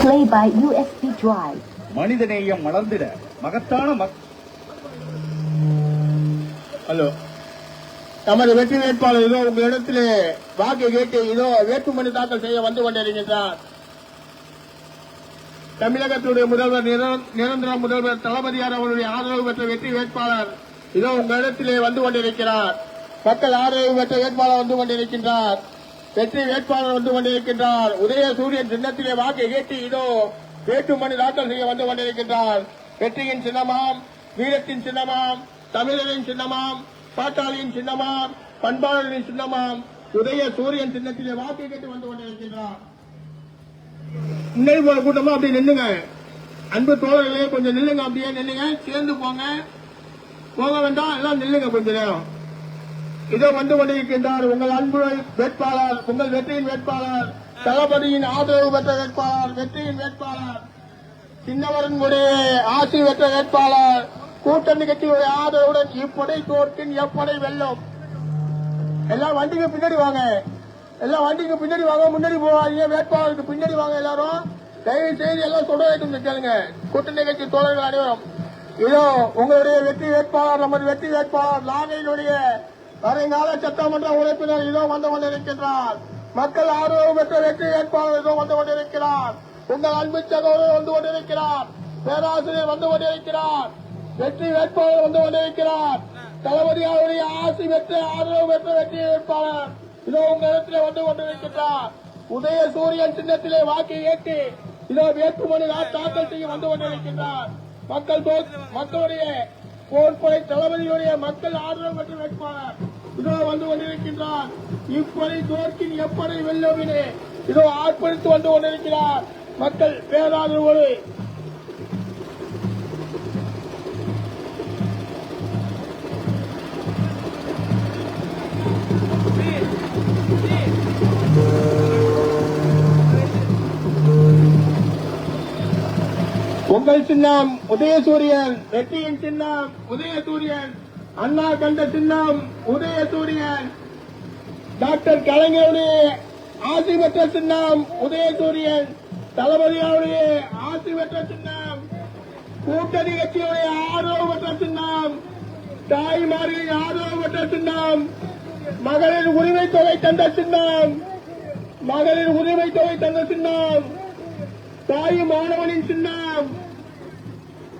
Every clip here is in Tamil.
Play by USB Drive. மனிதநேயம் மலர்ந்திட மகத்தான ஹலோ, நமது வெற்றி வேட்பாளர் இதோ உங்களிடத்திலே வாக்கு கேட்டு இதோ வேட்புமனு தாக்கல் செய்ய வந்து கொண்டிருக்கின்றார். தமிழகத்துடைய முதல்வர் நிரந்தர முதல்வர் தளபதியார் அவருடைய ஆதரவு பெற்ற வெற்றி வேட்பாளர் இதோ உங்களிடத்திலே வந்து கொண்டிருக்கிறார். மக்கள் ஆதரவு பெற்ற வேட்பாளர் வந்து கொண்டிருக்கின்றார். வெற்றி வேட்பாளர் வந்து கொண்டிருக்கின்றார். உதய சூரியன் சின்னத்திலே வாக்கு கேட்டு இதோ வேட்புமனு தாக்கல் செய்ய வந்து கொண்டிருக்கின்றார். வெற்றியின் சின்னமாம், வீரத்தின் சின்னமாம், தமிழரின் சின்னமாம், பாட்டாளியின் சின்னமாம், பண்பாளரின் சின்னமாம் உதய சூரியன் சின்னத்திலே வாக்கு கேட்டு வந்து கொண்டிருக்கின்றார். முன்னாடி போற கூட்டமா அப்படி நின்னுங்க. அன்பு தோழர்களே, கொஞ்சம் நில்லுங்க, அப்படியே நில்லுங்க, சேர்ந்து போங்க, போக வேண்டாம், எல்லாம் நில்லுங்க கொஞ்ச நேரம். இதோ வந்து கொண்டிருக்கின்றார் உங்கள் அன்பு வேட்பாளர், உங்கள் வெற்றியின் வேட்பாளர், தளபதியின் ஆதரவு பெற்ற வேட்பாளர், வெற்றியின் வேட்பாளர், சின்னவரனுடைய ஆசி பெற்ற வேட்பாளர், கூட்டணி கட்சியுடைய ஆதரவுடன் இப்படை தோற்கின் எப்படை வெல்லும். எல்லாம் வண்டிக்கு பின்னாடி வாங்க, எல்லாம் வண்டிக்கு பின்னாடி வாங்க, முன்னாடி போவாங்க. வேட்பாளருக்கு பின்னாடி வாங்க. எல்லாரும் தயவு செய்து எல்லாம் சொல்ல வேண்டும் கேளுங்க. கூட்டணி கட்சி தோழர்கள் அனைவரும் இதோ உங்களுடைய வெற்றி வேட்பாளர், நமது வெற்றி வேட்பாளர், நாகையினுடைய வருங்கால சட்டமன்ற உறுப்பினர் இதோ வந்து கொண்டிருக்கின்றார். மக்கள் ஆதரவு பெற்ற வெற்றி வேட்பாளர் இதோ வந்து கொண்டிருக்கிறார். உங்கள் அன்பு சகோதரர் வந்து கொண்டிருக்கிறார். பேராசிரியர் வந்து கொண்டிருக்கிறார். வெற்றி வேட்பாளர் வந்து கொண்டிருக்கிறார். தளபதியாருடைய ஆசி பெற்ற ஆதரவு பெற்ற வெற்றி வேட்பாளர் இதோ உங்களிடத்திலே வந்து கொண்டிருக்கிறார். உதய சூரியன் சின்னத்திலே வாக்கு ஏற்றி இதோ வேட்புமனு தாக்கல் செய்ய வந்து கொண்டிருக்கின்றார். மக்களுடைய போர்ப்படை தளபதியுடைய மக்கள் ஆதரவு பெற்ற வேட்பாளர் இதோ வந்து கொண்டிருக்கின்றார். இப்படை தோற்கின் எப்படை வெல்லுவினே இதோ ஆர்ப்பரித்து வந்து கொண்டிருக்கிறார். மக்கள் பேராதரவோடு உங்கள் சின்னம் உதயசூரியன், வெற்றியின் சின்னம் உதயசூரியன், அண்ணா கண்ட சின்னம் உதயசூரியன், டாக்டர் கலைஞருடைய ஆசி பெற்ற சின்னம் உதயசூரியன், தளபதியாருடைய ஆசி பெற்ற சின்னம், கூட்டணி கட்சியுடைய ஆதரவு பெற்ற சின்னம், தாய்மார்களின் ஆதரவு பெற்ற சின்னம், மகளிர் உரிமை தொகை தந்த சின்னம், மகளிர் உரிமை தொகை தந்த சின்னம், தாய் மாணவனின் சின்னம்,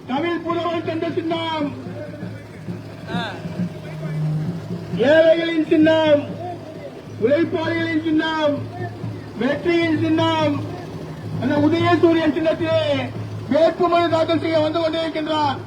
தமிழ் புலவன் தந்த சின்னம், ஏழைகளின் சின்னம், உழைப்பாளிகளின் சின்னம், வெற்றியின் சின்னம், அந்த உதயசூரியன் சின்னத்திலே வேட்புமனு தாக்கல் செய்ய வந்து கொண்டிருக்கின்றார்.